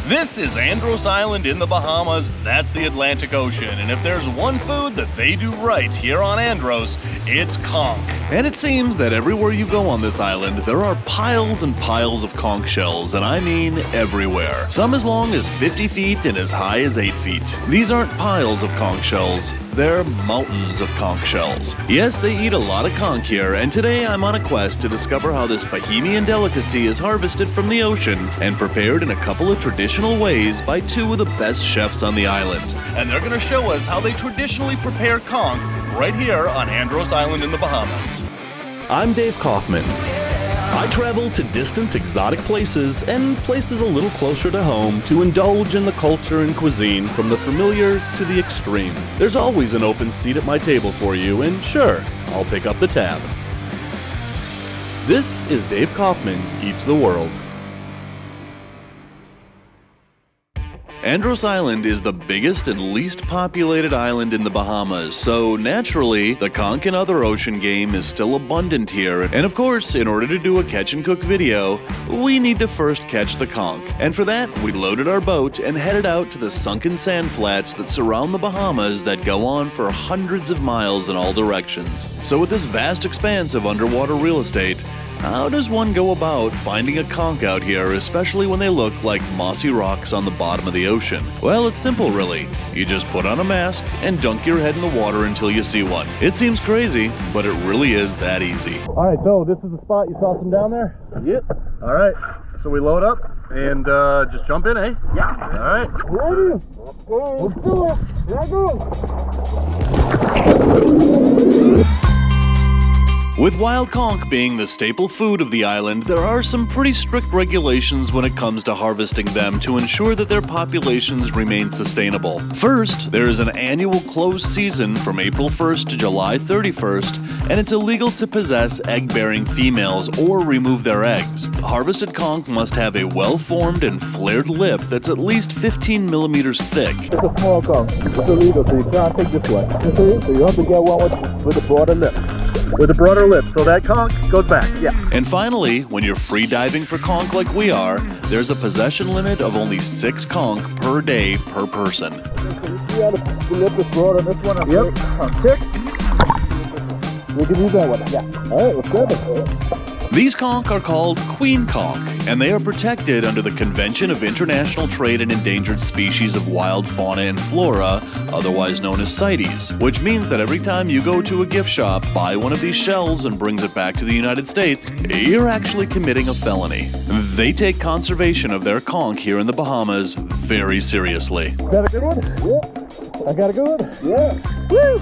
This is Andros Island in the Bahamas. That's the Atlantic Ocean. And if there's one food that they do right here on Andros, it's conch. And it seems that everywhere you go on this island, there are piles and piles of conch shells, and I mean everywhere. Some as long as 50 feet and as high as 8 feet. These aren't piles of conch shells, they're mountains of conch shells. Yes, they eat a lot of conch here, and today I'm on a quest to discover how this Bahamian delicacy is harvested from the ocean and prepared in a couple of traditional ways by two of the best chefs on the island. And they're gonna show us how they traditionally prepare conch right here on Andros Island in the Bahamas. I'm Dave Kaufman. I travel to distant, exotic places and places a little closer to home to indulge in the culture and cuisine from the familiar to the extreme. There's always an open seat at my table for you, and sure, I'll pick up the tab. This is Dave Kaufman Eats the World. Andros Island is the biggest and least populated island in the Bahamas, so naturally, the conch and other ocean game is still abundant here. And of course, in order to do a catch and cook video, we need to first catch the conch. And for that, we loaded our boat and headed out to the sunken sand flats that surround the Bahamas that go on for hundreds of miles in all directions. So with this vast expanse of underwater real estate, how does one go about finding a conch out here, especially when they look like mossy rocks on the bottom of the ocean? Well, it's simple really. You just put on a mask and dunk your head in the water until you see one. It seems crazy, but it really is that easy. Alright, so this is the spot. You saw some down there? Yep. Alright, so we load up and just jump in, eh? Yeah. Alright. Ready? Let's do it. Let's go. With wild conch being the staple food of the island, there are some pretty strict regulations when it comes to harvesting them to ensure that their populations remain sustainable. First, there is an annual closed season from April 1st to July 31st, and it's illegal to possess egg-bearing females or remove their eggs. Harvested conch must have a well-formed and flared lip that's at least 15 millimeters thick. It's a small conch. It's illegal, so you can't take this one. You see? So you have to get one with a broader lip. With a broader lip, so that conch goes back. Yeah. And finally, when you're free diving for conch like we are, there's a possession limit of only 6 conch per day per person. So you see how the lip is broader on this one? Yep. Tick. We can use that one. Yeah. Alright, let's grab it. These conch are called queen conch, and they are protected under the Convention of International Trade in Endangered Species of Wild Fauna and Flora, otherwise known as CITES, which means that every time you go to a gift shop, buy one of these shells and brings it back to the United States, you're actually committing a felony. They take conservation of their conch here in the Bahamas very seriously. Got a good one? Yeah. I got a good one? Yeah. Woo!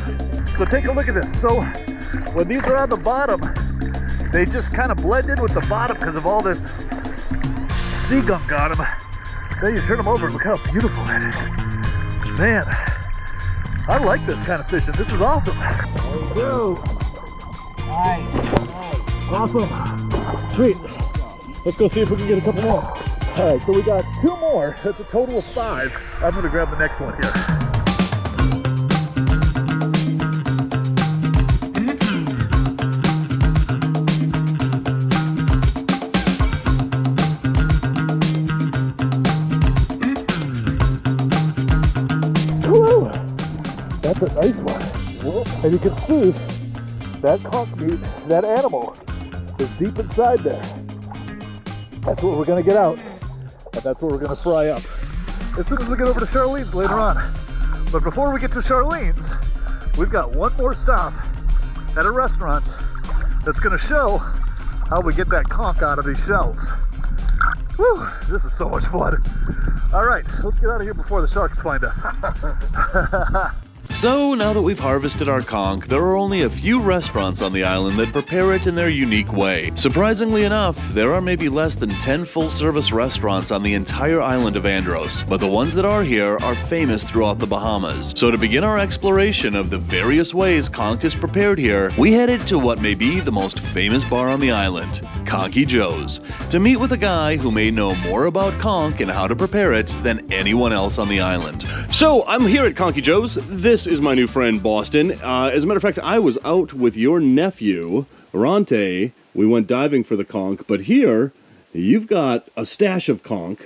So take a look at this. So when these are on the bottom, they just kind of blend in with the bottom because of all this sea gunk on them. Then you turn them over and look how beautiful that is. Man, I like this kind of fishing. This is awesome. There you go. Nice. Awesome. Sweet. Let's go see if we can get a couple more. All right, so we got 2 more. That's a total of 5. I'm going to grab the next one here. That's a nice one. And you can see that conch meat, that animal, is deep inside there. That's what we're going to get out, and that's what we're going to fry up as soon as we get over to Charlene's later on. But before we get to Charlene's, we've got one more stop at a restaurant that's going to show how we get that conch out of these shells. Whew, this is so much fun. All right, let's get out of here before the sharks find us. So, now that we've harvested our conch, there are only a few restaurants on the island that prepare it in their unique way. Surprisingly enough, there are maybe less than 10 full-service restaurants on the entire island of Andros, but the ones that are here are famous throughout the Bahamas. So to begin our exploration of the various ways conch is prepared here, we headed to what may be the most famous bar on the island, Conchy Joe's, to meet with a guy who may know more about conch and how to prepare it than anyone else on the island. So, I'm here at Conchy Joe's. This is my new friend, Boston. As a matter of fact, I was out with your nephew, Ronte. We went diving for the conch, but here, you've got a stash of conch.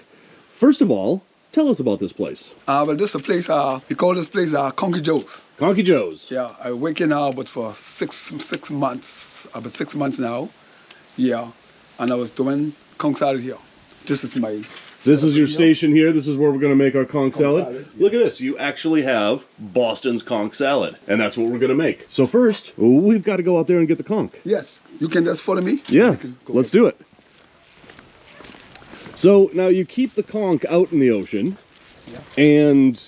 First of all, Tell us about this place. Well, this is a place, we call this place Conchy Joe's. Conchy Joe's. Yeah, I work here now, but for six months, about 6 months now. Yeah, and I was doing conch salad here. This is my... This is your station here. This is where we're going to make our conch salad. salad, yeah. Look at this. You actually have Boston's conch salad, and that's what we're going to make. So first, we've got to go out there and get the conch. Yes, you can just follow me. Yeah, let's do it. So now you keep the conch out in the ocean, and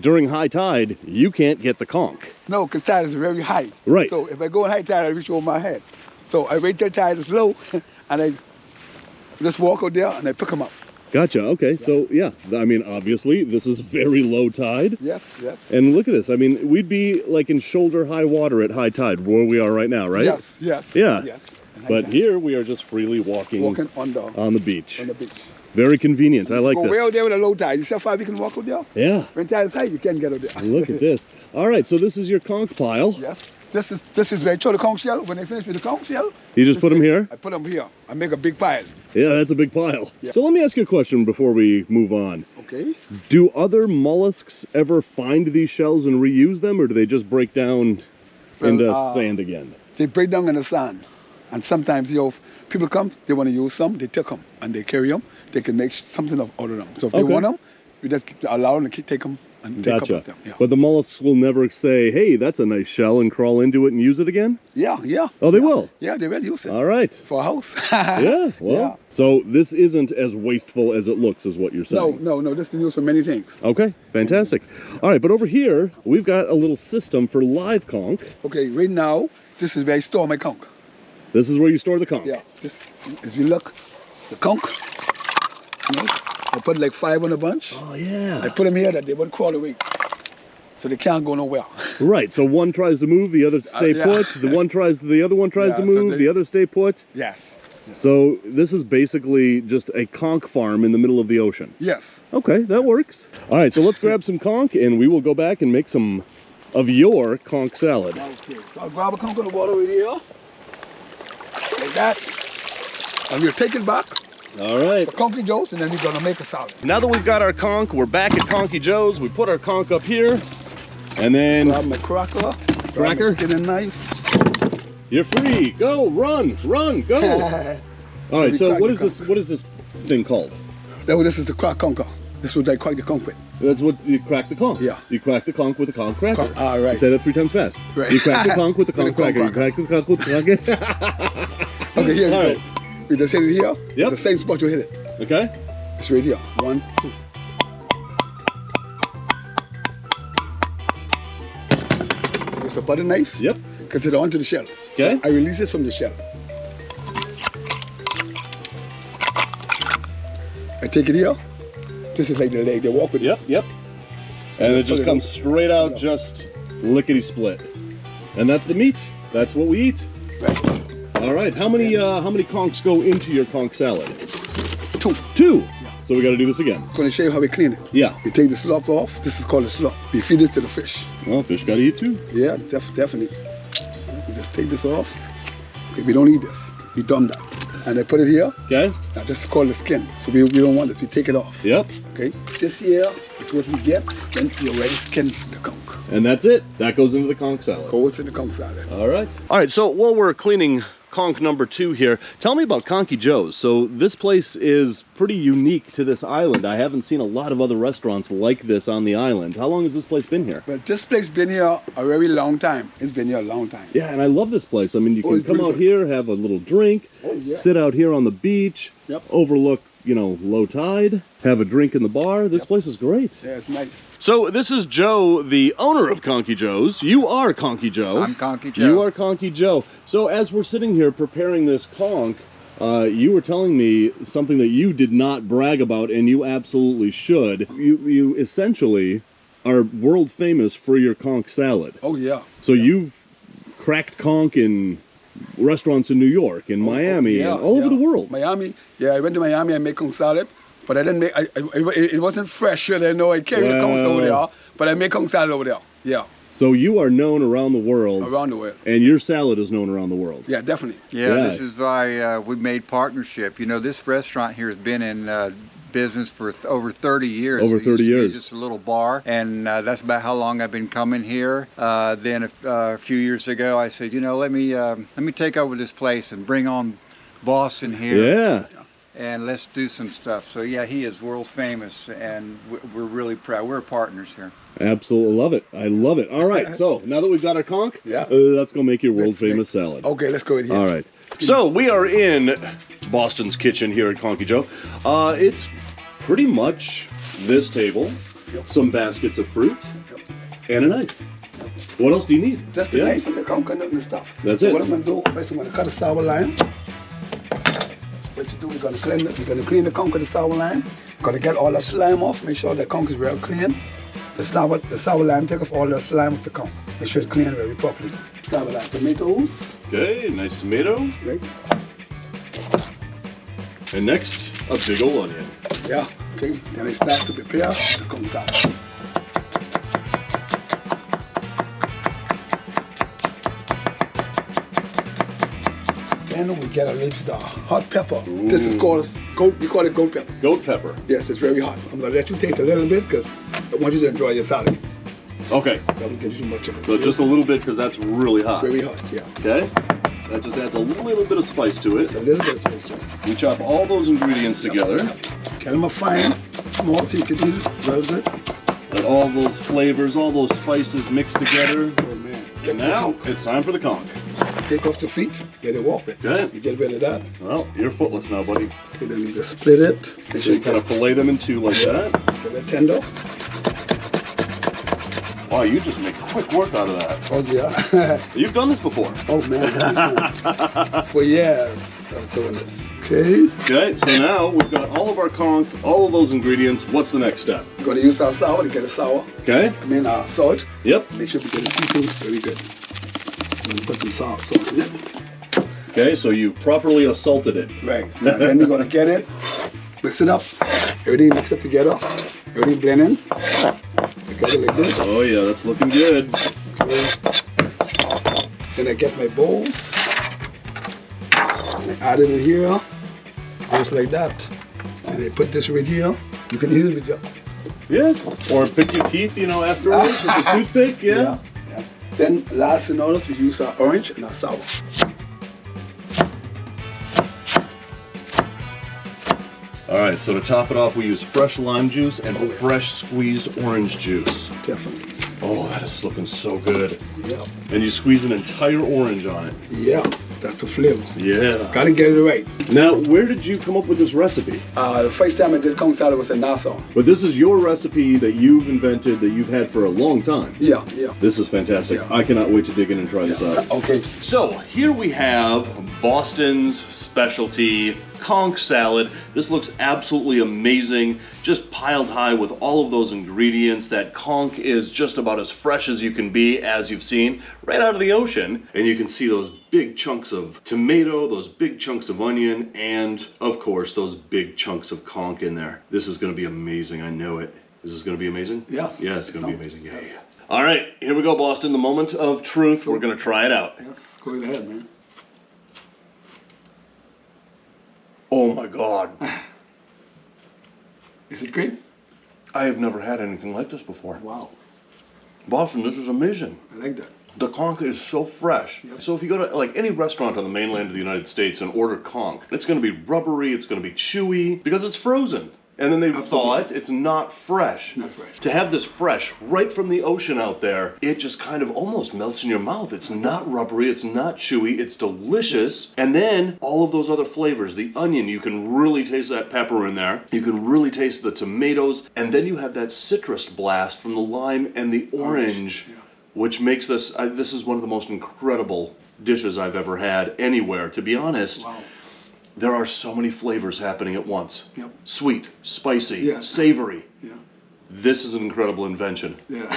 during high tide, you can't get the conch. No, because tide is very high. Right. So if I go in high tide, I reach over my head. So I wait till tide is low, and I just walk out there and I pick them up. Gotcha. Okay. So yeah, I mean, obviously this is very low tide. Yes, yes. And look at this. I mean, we'd be like in shoulder high water at high tide where we are right now, right? Yes, yes. Yeah. Yes. But here we are just freely walking on the beach. On the beach. Very convenient. I like Go this. way out there with a low tide. You see how far we can walk out there? Yeah. When tide is high, you can't get out there. Look at this. All right. So this is your conch pile. Yes. This is where I throw the conch shell. When I finish with the conch shell, You just put them here? I put them here. I make a big pile. Yeah, that's a big pile. Yeah. So let me ask you a question before we move on. Okay. Do other mollusks ever find these shells and reuse them, or do they just break down into sand again? They break down in the sand. And sometimes, people come, they want to use some, they take them and they carry them. They can make something out of them. So if they want them, we just allow them to take them and take up with them. Yeah. But the mollusks will never say, hey, that's a nice shell, and crawl into it and use it again? Yeah, yeah. Oh, they will? Yeah, they will use it. All right. For a house. Yeah, well. Yeah. So this isn't as wasteful as it looks, is what you're saying? No, this can use for many things. Okay, fantastic. All right, but over here, we've got a little system for live conch. Okay, right now, this is where I store my conch. This is where you store the conch? Yeah, this, as you look, the conch, I put like 5 on a bunch. Oh, yeah. I put them here that they won't crawl away. So they can't go nowhere. Right, so one tries to move, the other stay put. The other one tries to move, the other stay put. Yes. So this is basically just a conch farm in the middle of the ocean. Yes. Okay, that works. All right, so let's grab some conch and we will go back and make some of your conch salad. Okay, so I'll grab a conch in the water right here. Like that. And we'll take it back. All right. For Conchy Joe's, and then we're gonna make a salad. Now that we've got our conch, we're back at Conchy Joe's. We put our conch up here, and then Grab my cracker. Grab my skin and knife. You're free. Go, run, go. All right. So what is this? What is this thing called? Oh, this is the crack conch. This is what I crack the conch with. That's what you crack the conch. Yeah. You crack the conch with the conch cracker. All right. You say that 3 times fast. Right. You crack the conch with the conch cracker. You crack the conch with the conch. Okay, here we All go. right. We just hit it here. Yep. It's the same spot you hit it. Okay. It's right here. 1, 2. It's a butter knife. Yep. Because it's onto the shell. Okay. So I release it from the shell. I take it here. This is like the leg. They walk with this. Yep. So And I it just put comes up. straight out, just lickety split. And that's the meat. That's what we eat. Right. All right. How many conchs go into your conch salad? 2. 2. So we got to do this again. I'm going to show you how we clean it. Yeah. We take the slop off. This is called the slop. We feed this to the fish. Well, fish got to eat too. Yeah, definitely. We just take this off. Okay, we don't need this. We dump that. And I put it here. Okay. Now this is called the skin. So we don't want this. We take it off. Yep. Okay. This here is what we get. Then you already skin the conch. And that's it. That goes into the conch salad. Goes in the conch salad. All right. All right. So while we're cleaning conch number 2 here, tell me about Conchy Joe's. So this place is pretty unique to this island. I haven't seen a lot of other restaurants like this on the island. How long has this place been here? Well, this place been here a very long time. It's been here a long time. Yeah, and I love this place. I mean, you can it's come out beautiful. here, have a little drink, yeah. sit out here on the beach, Yep. overlook, low tide, have a drink in the bar. This place is great. Yeah, it's nice. So this is Joe, the owner of Conchy Joe's. You are Conchy Joe. I'm Conchy Joe. You are Conchy Joe. So as we're sitting here preparing this conch, you were telling me something that you did not brag about, and you absolutely should. You essentially are world famous for your conch salad. Oh, yeah. So you've cracked conch in restaurants in New York, in Miami, and all over the world. Miami. Yeah, I went to Miami and made conch salad. But I didn't make, it wasn't fresh. I know I carried the conch over there. But I make conch salad over there. Yeah. So you are known around the world. Around the world. And your salad is known around the world. Yeah, definitely. Yeah, Yeah. this is why we made partnership. This restaurant here has been in business for over 30 years. Over It used 30 to be years. just a little bar, and that's about how long I've been coming here. Then a few years ago, I said, you know, let me take over this place and bring on Boston here. Yeah. And let's do some stuff. So yeah, he is world famous, and we're really proud. We're partners here. Absolutely love it. I love it. All right, so now that we've got our conch, let's go make your world famous salad. Okay, let's go in here. All right. So we are in Boston's kitchen here at Conchy Joe. It's pretty much this table, some baskets of fruit, and a knife. What else do you need? Just the knife and the conch and the stuff. That's so it. What I'm going to do, first I'm going to cut a sour lime. What you do, we're going to clean the conch with the sour lime. Got to get all the slime off. Make sure the conch is real clean. The sour lime, take off all the slime of the conch. Make sure it's clean very properly. Start with our tomatoes. Okay, nice tomato. Right. And next, a big old onion. Yeah, okay. Then I start to prepare the conch salad. Then we get a little hot pepper. Ooh. This is called goat. We call it goat pepper. Goat pepper. Yes, it's very hot. I'm gonna let you taste a little bit because I want you to enjoy your salad. Okay. That will give you too much of it. So just a little bit because that's really hot. Very hot, yeah. Okay. That just adds a little bit of spice to It's it. a little bit of spice to it. We chop all those ingredients together. Cut them up fine, small so you can eat it real good. Let all those flavors, all those spices mix together. Oh man. And now it's time for the conch. Take off the feet, let it walk it. Okay. You get rid of that. Well, you're footless now, buddy. Okay, then you just split it. Make So sure you kind of fillet them in two like that. get it tender. Wow, you just make quick work out of that. Oh yeah. You've done this before. Oh man. For years I was doing this. Okay. Okay, so now we've got all of our conch, all of those ingredients. What's the next step? We're gonna use our sour to get it sour. Okay. I mean our salt. Yep. Make sure we get it seasoned very good. I'm gonna put some salt in it. Okay, so you properly assaulted it. Right. Now then we're gonna get it, mix it up, everything mixed up together, everything blending. Together like this. Oh yeah, that's looking good. Okay. Then I get my bowls. And I add it in here, just like that. And I put this right here. You can eat it with your Yeah. Or pick your teeth, you know, afterwards with a toothpick. Yeah. yeah. Then last and notice we use our orange and our sour. All right, so to top it off, we use fresh lime juice and fresh squeezed orange juice. Definitely. Oh, that is looking so good. Yeah. And you squeeze an entire orange on it. Yeah. That's the flavor. Yeah. Gotta get it right. Now, where did you come up with this recipe? The first time I did conch salad was in Nassau. But this is your recipe that you've invented, that you've had for a long time. Yeah, yeah. This is fantastic. Yeah. I cannot wait to dig in and try this out. Okay. So here we have Boston's specialty conch salad. This looks absolutely amazing, just piled high with all of those ingredients. That conch is just about as fresh as you can be, as you've seen, right out of the ocean. And you can see those big chunks of tomato, those big chunks of onion, and of course, those big chunks of conch in there. This is gonna be amazing, I know it. Is this gonna be amazing? Yes. Yeah, it's gonna be amazing, yeah. All right, here we go, Boston, the moment of truth. We're gonna try it out. Yes, go ahead, man. Oh my God. Is it great? I have never had anything like this before. Wow. Boston, this is amazing. I like that. The conch is so fresh. Yep. So if you go to like any restaurant on the mainland of the United States and order conch, it's gonna be rubbery, it's gonna be chewy, because it's frozen. And then they thaw it, it's not fresh. Not fresh. To have this fresh, right from the ocean out there, it just kind of almost melts in your mouth. It's not rubbery, it's not chewy, it's delicious. And then all of those other flavors, the onion, you can really taste that pepper in there. You can really taste the tomatoes. And then you have that citrus blast from the lime and the orange, Yeah. which makes this, this is one of the most incredible dishes I've ever had anywhere. To be honest, Wow. there are so many flavors happening at once. Yep. Sweet, spicy, Yeah. savory. Yeah. This is an incredible invention. Yeah.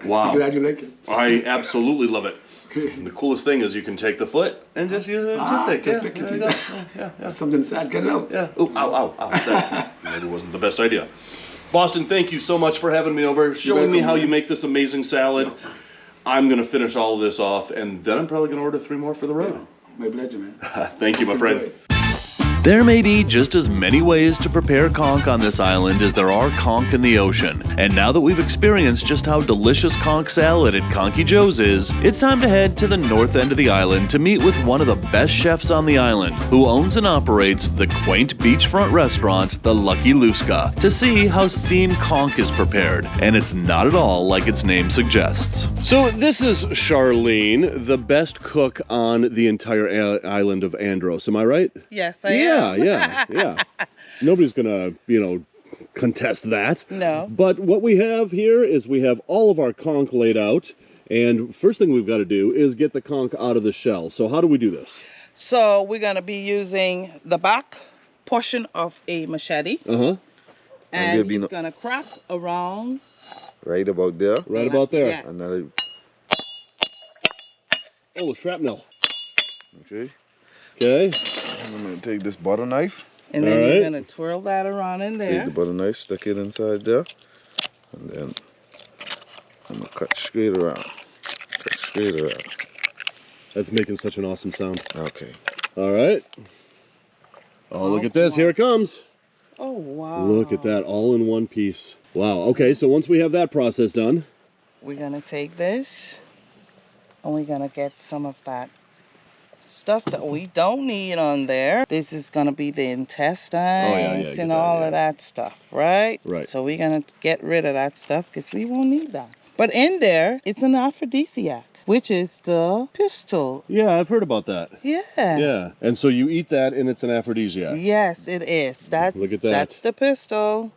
Wow. I'm glad you like it. I absolutely love it. And the coolest thing is you can take the foot and just use a toothpick. just Yeah, pick it there you in. go. Yeah. Something sad, get it out. Yeah. Oh, ow, ow, ow. That maybe wasn't the best idea. Boston, thank you so much for having me over, showing me welcome, how man. you make this amazing salad. Yeah. I'm going to finish all of this off, and then I'm probably going to order 3 more for the road. My pleasure, man. Thank you, my friend. Enjoy it. There may be just as many ways to prepare conch on this island as there are conch in the ocean. And now that we've experienced just how delicious conch salad at Conchy Joe's is, it's time to head to the north end of the island to meet with one of the best chefs on the island, who owns and operates the quaint beachfront restaurant, the Lucky Lucaya, to see how steamed conch is prepared. And it's not at all like its name suggests. So this is Charlene, the best cook on the entire island of Andros. Am I right? Yes, I am. Yeah. Nobody's gonna, contest that. No. But what we have here is we have all of our conch laid out, and first thing we've got to do is get the conch out of the shell. So how do we do this? So we're going to be using the back portion of a machete. And he's going to crack around. Right about there. Right about there. Yes. Another. Oh, shrapnel. Okay. Okay. I'm gonna take this butter knife. And then All you're right. going to twirl that around in Take there. the butter knife, stick it inside there, and then I'm gonna cut straight around. Cut straight around. That's making such an awesome sound. Okay. All right. Oh, look at this. Here it comes. Oh, wow. Look at that, all in one piece. Wow. Okay, so once we have that process done. We're going to take this and we're going to get some of that stuff that we don't need on there. This is going to be the intestines get and that, all yeah. of that stuff, right? Right. So we're going to get rid of that stuff because we won't need that. But in there, it's an aphrodisiac, which is the pistol. Yeah, I've heard about that. Yeah. Yeah. And so you eat that and it's an aphrodisiac. Yes, it is. Look at that. That's the pistol.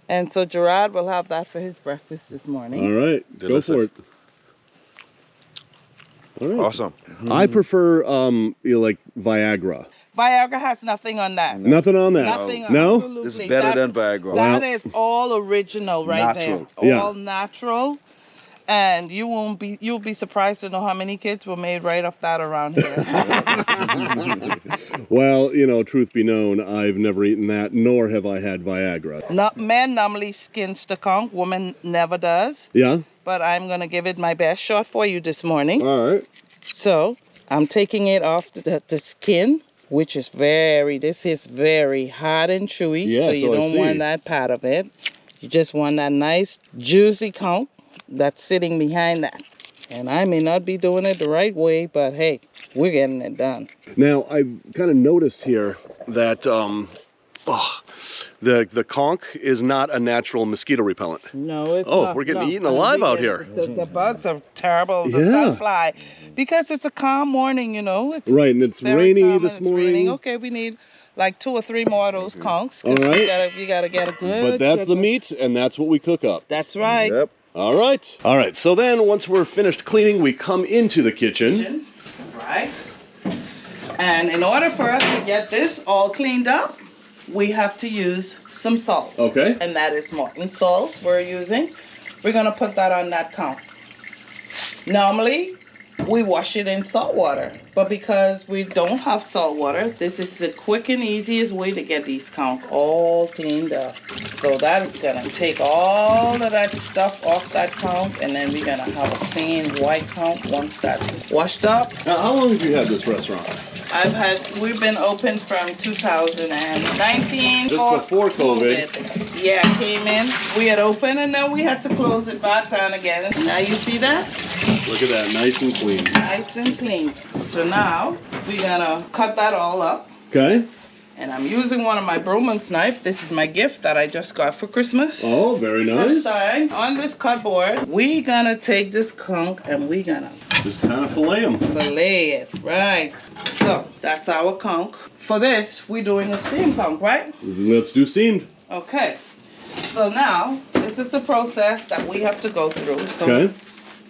And so Gerard will have that for his breakfast this morning. All right. Delicious. Go for it. All right. Awesome. I prefer like Viagra. Viagra has nothing on that. Nothing on that. Nothing. No? Absolutely. It's better than That's- Viagra. That is all original right Natural. there. Yeah. All natural. And you'll be surprised to know how many kids were made right off that around here. Well, truth be known, I've never eaten that, nor have I had Viagra. Men normally skins the conch, woman never does. Yeah? But I'm gonna give it my best shot for you this morning. All right. So I'm taking it off the skin, which is this is very hard and chewy. Yeah, so you so I don't see. want that part of it. You just want that nice juicy conch that's sitting behind that. And I may not be doing it the right way, but hey, we're getting it done. Now, I've kind of noticed here that the conch is not a natural mosquito repellent. No, it's Oh, not. we're getting No. eaten alive We out get- here. The bugs are terrible. The Yeah. sunfly. Because it's a calm morning, It's Right, and it's very rainy calm this and it's raining. morning. Okay, we need like 2 or 3 more of those conchs. 'Cause All right. You gotta get a good. But that's good the one. meat, and that's what we cook up. That's right. Yep. All right. All right, so then once we're finished cleaning, we come into the kitchen. Right. And in order for us to get this all cleaned up, we have to use some salt. Okay. And that is Morton salt we're using. We're gonna put that on that conch. Normally, we wash it in salt water, but because we don't have salt water, this is the quick and easiest way to get these conch all cleaned up. So that is gonna take all of that stuff off that conch, and then we're gonna have a clean white conch once that's washed up. Now, how long have you had this restaurant? We've been open from 2019. Just before COVID. Yeah, came in, we had opened, and then we had to close it back down again. Now you see that? Look at that, nice and clean. Nice and clean. So now we're gonna cut that all up. Okay. And I'm using one of my Broman's knife. This is my gift that I just got for Christmas. Oh, very First nice. time on this cardboard, we gonna take this conch and we gonna Just kind of fillet them. fillet it, right? So that's our conch. For this, we're doing a steam conch, right? Let's do steamed. Okay. So now this is the process that we have to go through. So Okay.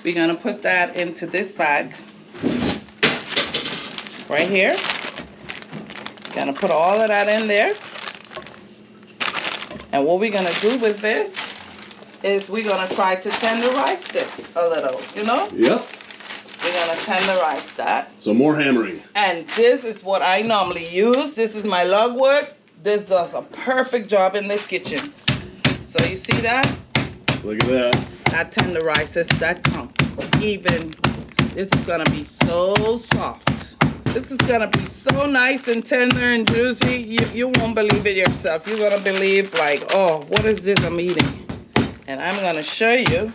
we're gonna put that into this bag right here. Gonna put all of that in there. And what we're gonna do with this is we're gonna try to tenderize this a little, Yep. We're gonna tenderize that. So more hammering. And this is what I normally use. This is my logwood. This does a perfect job in this kitchen. So you see that? Look at that. That tenderizes that conch. Even, this is gonna be so soft. This is gonna be so nice and tender and juicy. You won't believe it yourself. You're gonna believe like, oh, what is this I'm eating? And I'm gonna show you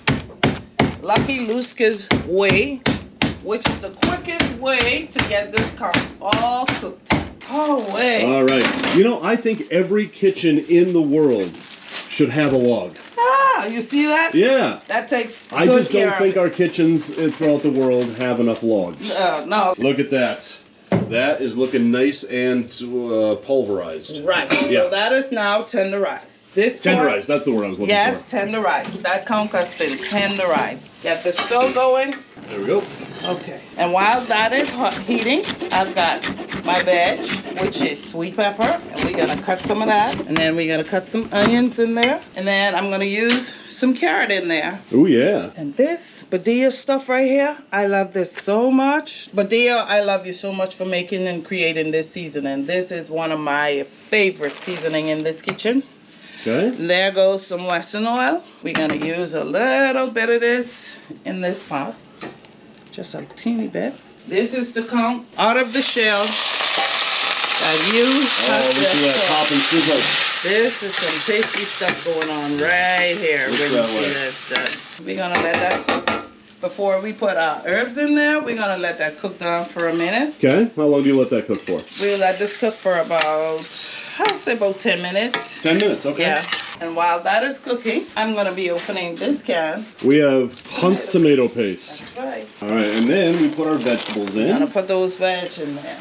Lucky Luska's way, which is the quickest way to get this conch all cooked. Oh, way. All right. You know, I think every kitchen in the world should have a log. Ah, you see that? Yeah. That takes I good just don't care think of our kitchens throughout the world have enough logs. it. No. Look at that. That is looking nice and pulverized. Right. Yeah. So that is now tenderized. This Tenderized, that's the word I was looking Yes, for. tenderized. That conch has been tenderized. Get the stove going. There we go. Okay. And while that is heating, I've got my veg, which is sweet pepper, and we're gonna cut some of that. And then we're gonna cut some onions in there. And then I'm gonna use some carrot in there. Oh yeah. And this Badia stuff right here, I love this so much. Badia, I love you so much for making and creating this seasoning. This is one of my favorite seasoning in this kitchen. Okay. There goes some Western oil. We're gonna use a little bit of this in this pot. Just a teeny bit. This is the conch out of the shell that you have Oh, look at that just pop and sizzle. This is some tasty stuff going on right here. Look When you that see way. this done. We're gonna let that cook. Before we put our herbs in there, we're gonna let that cook down for a minute. Okay. How long do you let that cook for? We'll let this cook for about, I'll say about 10 minutes. 10 minutes. Okay. Yeah. And while that is cooking, I'm gonna be opening this can. We have Hunt's tomato paste. That's right. All right, and then we put our vegetables I'm gonna in. put those veg in there.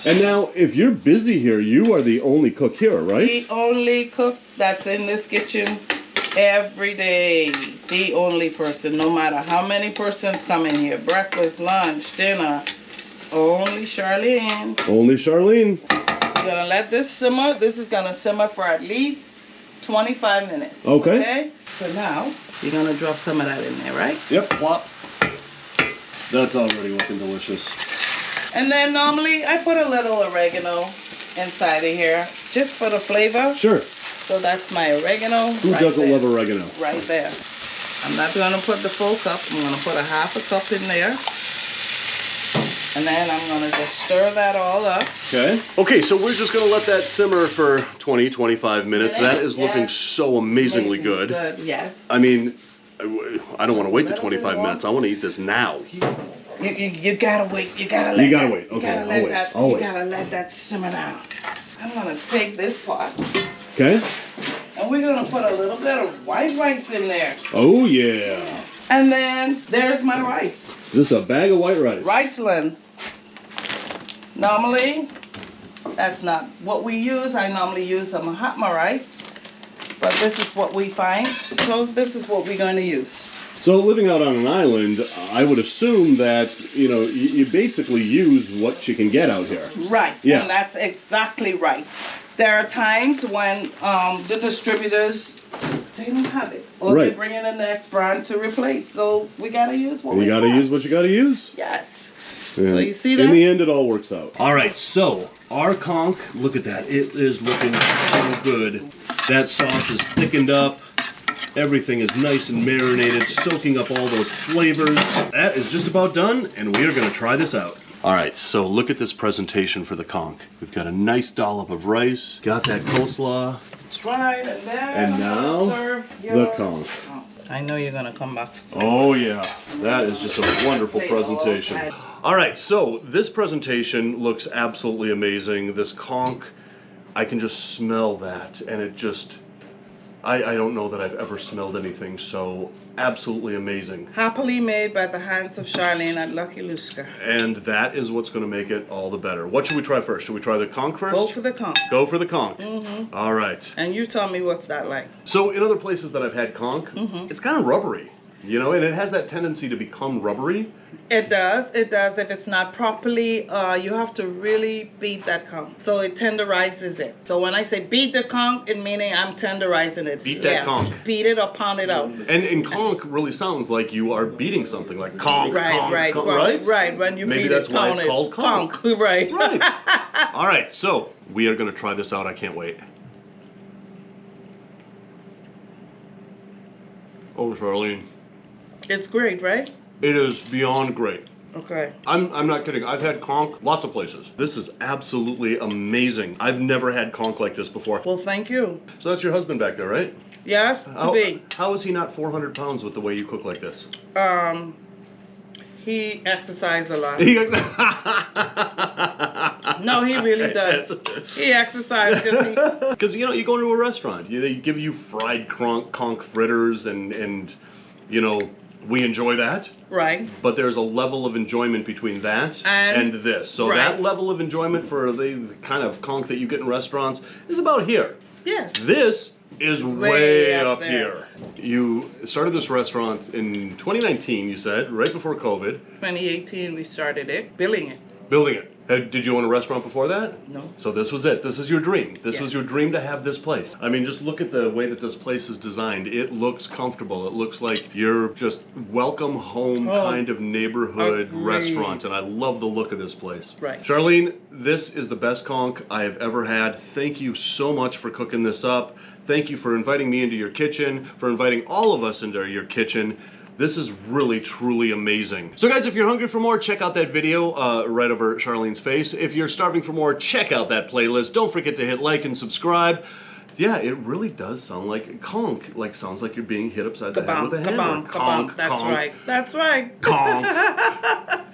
And now, if you're busy here, you are the only cook here, right? The only cook that's in this kitchen every day. The only person, no matter how many persons come in here, breakfast, lunch, dinner, only Charlene. Only Charlene. We're gonna let this simmer. This is gonna simmer for at least 25 minutes. Okay. So now, you're gonna drop some of that in there, right? Yep, plop. That's already looking delicious. And then normally I put a little oregano inside of here, just for the flavor. Sure. So that's my oregano. Who right doesn't there. love oregano? Right there. I'm not gonna put the full cup. I'm gonna put a half a cup in there. And then I'm gonna just stir that all up. Okay. Okay, so we're just gonna let that simmer for 20, 25 minutes. That is looking Yes. so amazingly good. Good, yes. I mean, I don't want to wait the 25 minutes. I want to eat this now. You gotta wait. You gotta let You gotta that- wait. you Okay, gotta I'll let wait. that- I'll you wait. gotta let that simmer down. I'm gonna take this pot Okay. and we're gonna put a little bit of white rice in there. Oh yeah. And then there's my rice. Just a bag of white rice. Riceland. Normally, that's not what we use. I normally use some Mahatma rice, but this is what we find. So this is what we're going to use. So living out on an island, I would assume that, you know, you basically use what you can get out here. Right. Yeah. And that's exactly right. There are times when the distributors, they don't have it. Or they Right. bring in the next brand to replace. So we got to use what we You got to got. use what you got to use. Yes. Yeah. So you see that? In the end, it all works out. All right, so our conch, look at that. It is looking so good. That sauce is thickened up. Everything is nice and marinated, soaking up all those flavors. That is just about done, and we are going to try this out. All right, so look at this presentation for the conch. We've got a nice dollop of rice, got that coleslaw, That's right. And then and I'm gonna now serve the your- conch. I know you're gonna come back for some. Oh yeah, that is just a wonderful presentation. All right, so this presentation looks absolutely amazing. This conch, I can just smell that, and it just, I don't know that I've ever smelled anything so absolutely amazing. Happily made by the hands of Charlene at Lucky Luska. And that is what's going to make it all the better. What should we try first? Should we try the conch first? Go for the conch. Go for the conch. Mm-hmm. All right. And you tell me what's that like. So in other places that I've had conch, it's kind of rubbery, you know, and it has that tendency to become rubbery. It does. It does. If it's not properly, you have to really beat that conch. So it tenderizes it. So when I say beat the conch, it meaning I'm tenderizing it. Beat that conch. Beat it or pound it out. And conch really sounds like you are beating something, like conch, Right, conch, right, conch, right, right? right. When you Maybe beat that's it, why pound it's it. called conch. Right. Right. All right, so we are going to try this out. I can't wait. Oh, Charlene. It's great, right? It is beyond great. Okay. I'm not kidding. I've had conch lots of places. This is absolutely amazing. I've never had conch like this before. Well, thank you. So that's your husband back there, right? Yes, to be. How is he not 400 pounds with the way you cook like this? He exercises a lot. He No, he really does. He exercises because you go into a restaurant, they give you fried conch fritters, and we enjoy that. Right. But there's a level of enjoyment between that and this. So that level of enjoyment for the kind of conch that you get in restaurants is about here. Yes. This is way up there. here. You started this restaurant in 2019, you said, right before COVID. 2018 we started it, building it. Building it. Did you own a restaurant before that? No. So this was it. This is your dream. This was Yes. your dream to have this place. I mean, just look at the way that this place is designed. It looks comfortable. It looks like you're just welcome home kind of neighborhood agreed. restaurant, and I love the look of this place. Right. Charlene, this is the best conch I have ever had. Thank you so much for cooking this up. Thank you for inviting me into your kitchen, for inviting all of us into your kitchen. This is really, truly amazing. So guys, if you're hungry for more, check out that video right over Charlene's face. If you're starving for more, check out that playlist. Don't forget to hit like and subscribe. Yeah, it really does sound like conch. Sounds like you're being hit upside the head with a hammer. Conch. That's right. That's right. Conch.